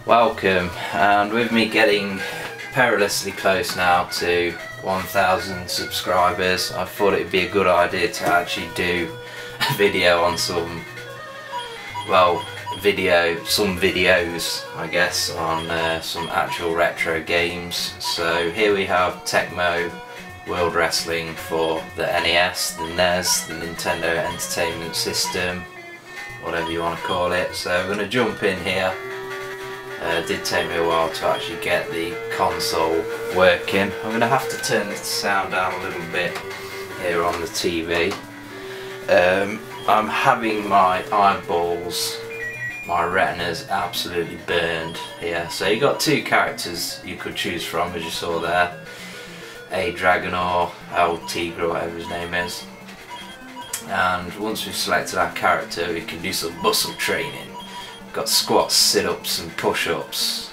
Welcome, and with me getting perilously close now to 1,000 subscribers, I thought it would be a good idea to actually do a video on some videos I guess on some actual retro games. So here we have Tecmo World Wrestling for the NES, the NES, the Nintendo Entertainment System, whatever you want to call it. So we're going to jump in here. It did take me a while to actually get the console working. I'm going to have to turn the sound down a little bit here on the TV. I'm having my eyeballs, my retinas absolutely burned here. So you got two characters you could choose from, as you saw there. A Dragon or El Tigre, whatever his name is. And once we've selected our character, we can do some muscle training. Got squats, sit-ups and push-ups.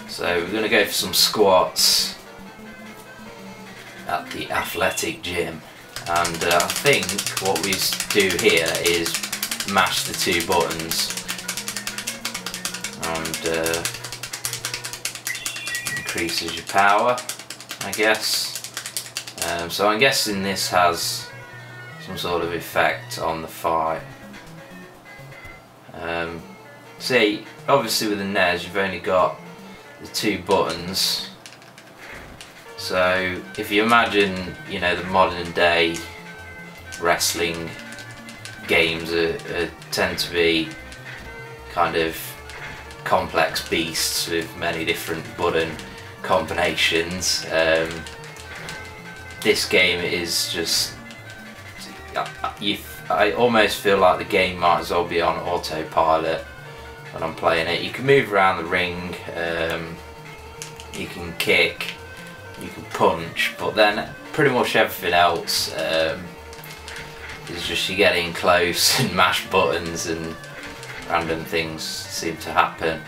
So we're going to go for some squats at the athletic gym. And I think what we do here is mash the two buttons and increases your power, I guess. So I'm guessing this has some sort of effect on the fight. See, obviously with the NES you've only got the two buttons, so if you imagine, you know, the modern day wrestling games tend to be kind of complex beasts with many different button combinations. This game is just, I almost feel like the game might as well be on autopilot when I'm playing it. You can move around the ring, you can kick, you can punch, but then pretty much everything else is just you get in close and mash buttons and random things seem to happen.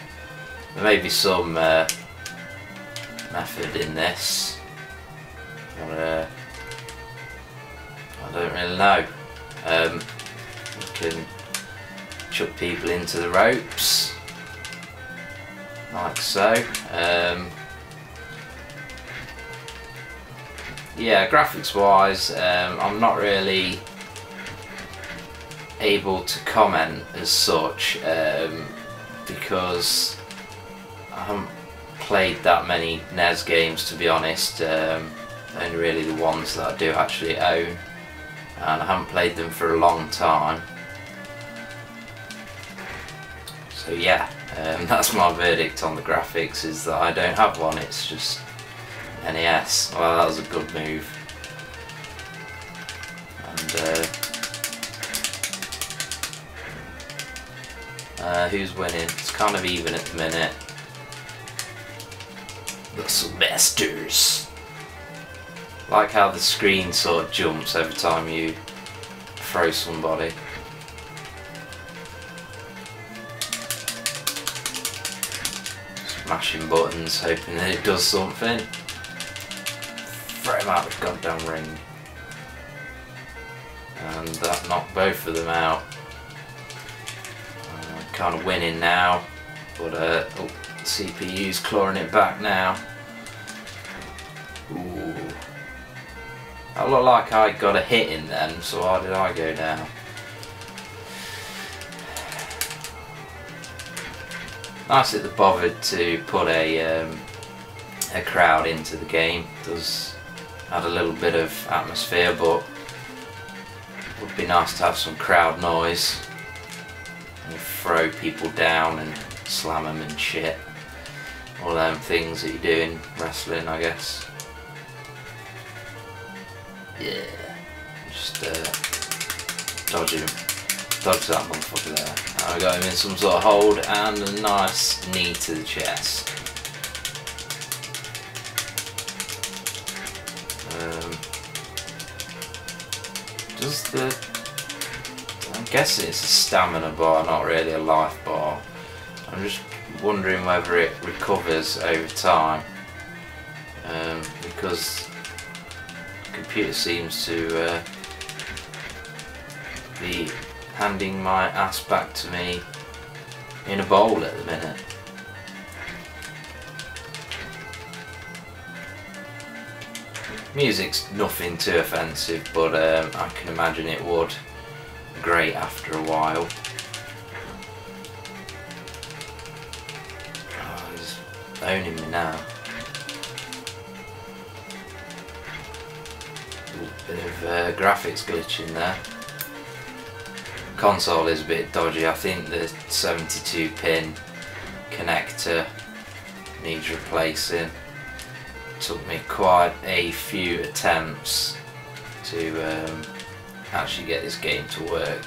There may be some method in this, but I don't really know. You can chuck people into the ropes like so. Yeah, graphics wise, I'm not really able to comment as such because I haven't played that many NES games, to be honest. Only really the ones that I do actually own, and I haven't played them for a long time. So yeah, that's my verdict on the graphics, is that I don't have one, it's just NES. Well, that was a good move. And who's winning? It's kind of even at the minute. The Sylvesters. Like how the screen sort of jumps every time you throw somebody. Smashing buttons, hoping that it does something. Throw him out of the goddamn ring. And that knocked both of them out. Kind of winning now, but oh, CPU's clawing it back now. Ooh. That looked like I got a hit in then, so how did I go down? Nice that they bothered to put a crowd into the game. It does add a little bit of atmosphere, but it would be nice to have some crowd noise. And throw people down and slam them and shit. All them things that you do in wrestling, I guess. Yeah. Just dodge that motherfucker there. I got him in some sort of hold and a nice knee to the chest. I'm guessing it's a stamina bar, not really a life bar. I'm just wondering whether it recovers over time, because the computer seems to be handing my ass back to me in a bowl at the minute. Music's nothing too offensive, but I can imagine it would grate after a while. Oh, he's owning me now. Bit of graphics glitch in there. Console is a bit dodgy. I think the 72 pin connector needs replacing. Took me quite a few attempts to actually get this game to work.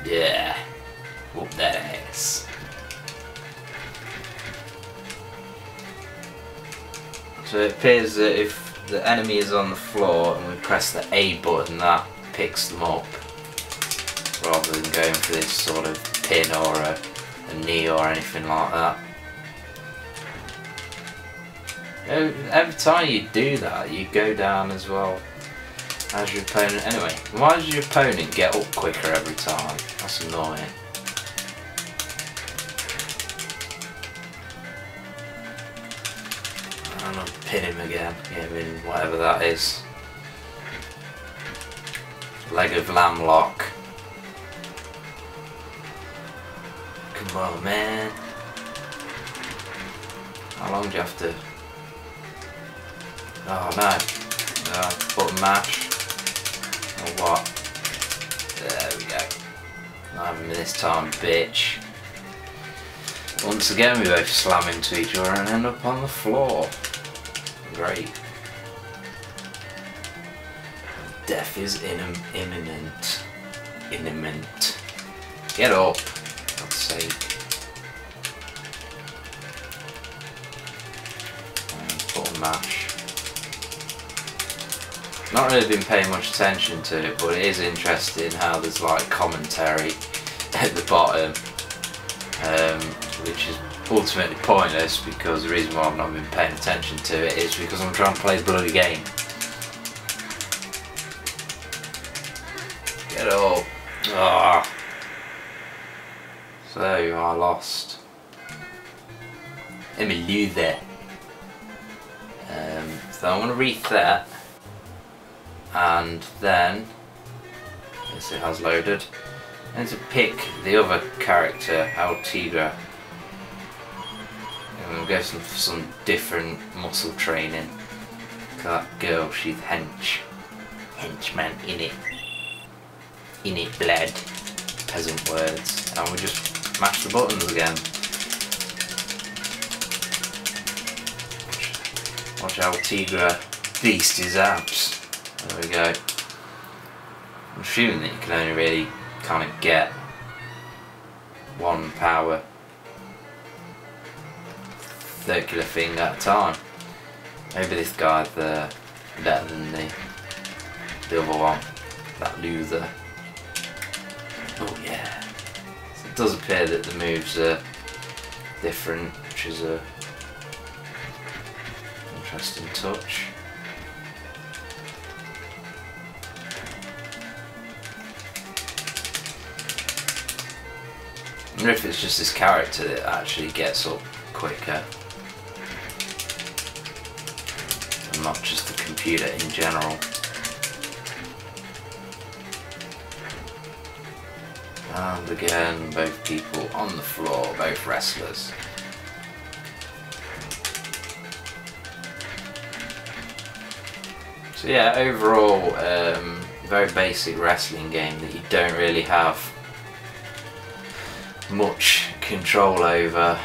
Yeah, whoop that ass. So it appears that if the enemy is on the floor and we press the A button, that picks them up, rather than going for this sort of pin or a knee or anything like that. Every time you do that, you go down as well as your opponent. Anyway, why does your opponent get up quicker every time? That's annoying. And I'll pin him again, get him in whatever that is. Leg of lamb lock. Come on, man. How long do you have to... Oh no. Button mash. Or what? There we go. Not having me this time, bitch. Once again we both slam into each other and end up on the floor. Great. Death is imminent. Imminent. Get up. God's sake. Button mash. Not really been paying much attention to it, but it is interesting how there's like commentary at the bottom, which is ultimately pointless, because the reason why I've not been paying attention to it is because I'm trying to play the bloody game. Get up. Ah. So I lost. Let me lose there. So I'm going to reset, and then, yes, it has loaded, and to pick the other character, Altigra. And we'll go for some different muscle training. That girl, she's henchman in it blood, peasant words, and we'll just mash the buttons again. Watch Altigra feast his abs. There we go. I'm assuming that you can only really kind of get one power circular thing at a time. Maybe this guy's better than the other one, that loser. Oh yeah. So it does appear that the moves are different, which is a interesting touch. I wonder if it's just this character that actually gets up quicker, and not just the computer in general. And again, both people on the floor, both wrestlers. So yeah, overall, very basic wrestling game that you don't really have much control over.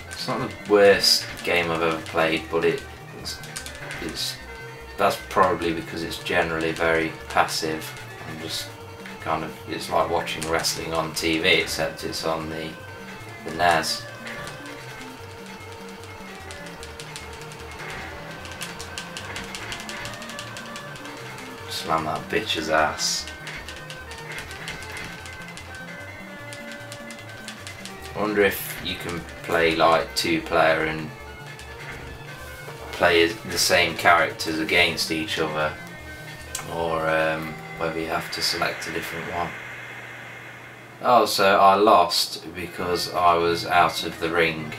It's not the worst game I've ever played, but that's probably because it's generally very passive and just kind of, it's like watching wrestling on TV, except it's on the NES. Slam that bitch's ass. I wonder if you can play like 2-player and play the same characters against each other, or whether you have to select a different one. Also, I lost because I was out of the ring.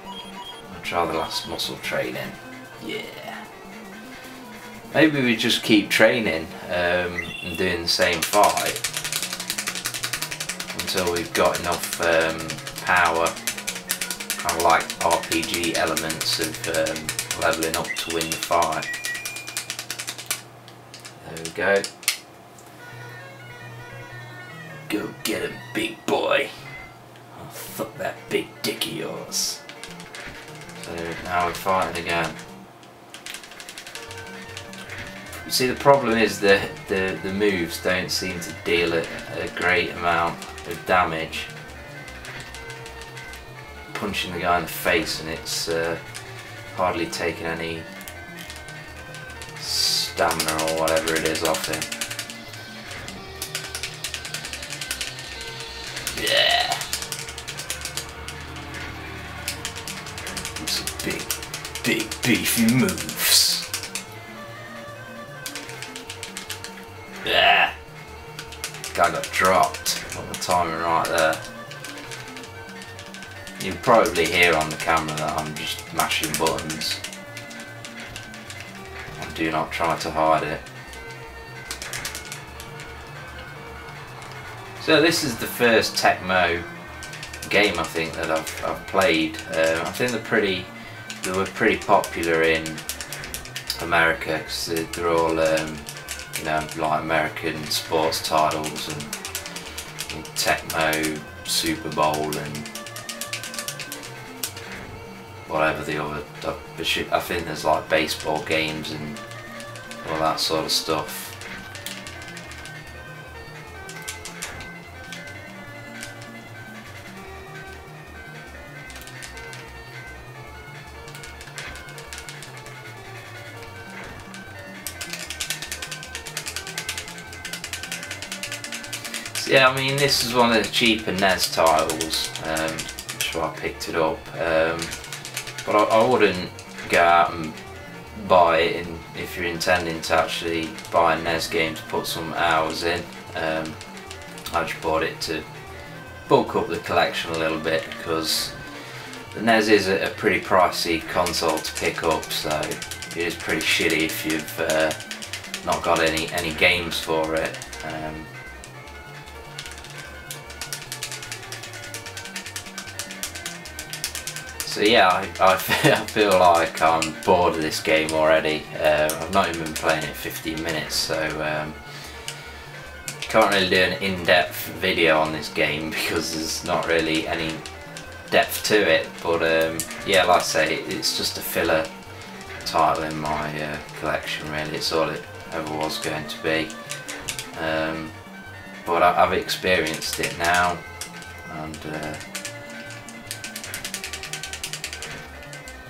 I'll try the last muscle training. Yeah. Maybe we just keep training and doing the same fight until we've got enough power, kind of like RPG elements of leveling up to win the fight. There we go. Go get him, big boy. I'll fuck that big dick of yours. So now we're fighting again. See, the problem is that the moves don't seem to deal a great amount of damage. Punching the guy in the face and it's hardly taking any stamina or whatever it is off him. Yeah. Some big beefy moves. Yeah. Guy got dropped. Got the timing right there. You can probably hear on the camera that I'm just mashing buttons. I do not try to hide it. So this is the first Tecmo game I think that I've played. I think they were pretty popular in America because they're all you know, like American sports titles and Tecmo Super Bowl and whatever the other. I think there's like baseball games and all that sort of stuff. Yeah, I mean, this is one of the cheaper NES titles, which is why I picked it up. But I wouldn't go out and buy it if you're intending to actually buy a NES game to put some hours in. I just bought it to bulk up the collection a little bit because the NES is a pretty pricey console to pick up, so it is pretty shitty if you've not got any games for it. So yeah, I feel like I'm bored of this game already. I've not even been playing it 15 minutes, so can't really do an in-depth video on this game because there's not really any depth to it. But yeah, like I say, it's just a filler title in my collection really. It's all it ever was going to be. But I've experienced it now, and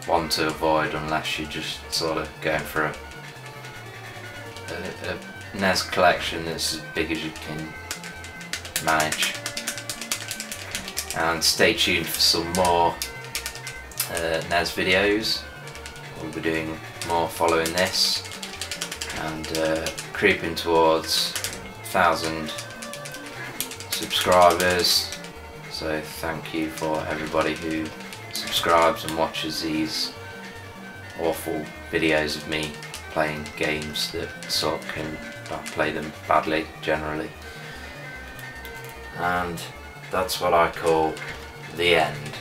one to avoid unless you're just sort of going for a NES collection that's as big as you can manage. And stay tuned for some more NES videos. We'll be doing more following this and creeping towards 1,000 subscribers. So thank you for everybody who subscribes and watches these awful videos of me playing games that suck and I play them badly generally. And that's what I call the end.